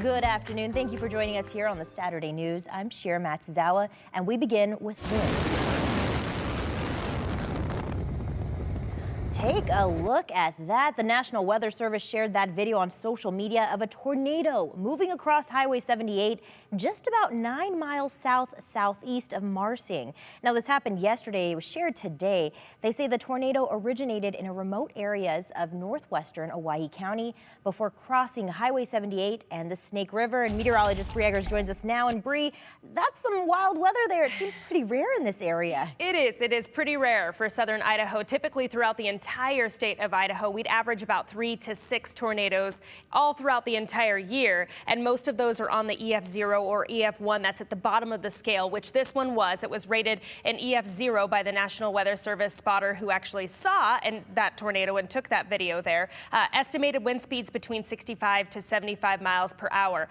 Good afternoon. Thank you for joining us here on the Saturday News. I'm Shira Matsuzawa, and we begin with this. Take a look at that. The National Weather Service shared that video on social media of a tornado moving across Highway 78 just about 9 miles southeast of Marsing. Now, this happened yesterday. It was shared today. They say the tornado originated in remote areas of northwestern Owyhee County before crossing Highway 78 and the Snake River. And meteorologist Bri Eggers joins us now. And Bri, that's some wild weather there. It seems pretty rare in this area. It is. It is pretty rare for southern Idaho. Typically throughout the entire state of Idaho, we'd average about 3 to 6 tornadoes all throughout the entire year, and most of those are on the EF0 or EF1. That's at the bottom of the scale, which this one was. It was rated an EF0 by the National Weather Service spotter who actually saw that tornado and took that video there. Estimated wind speeds between 65 to 75 miles per hour.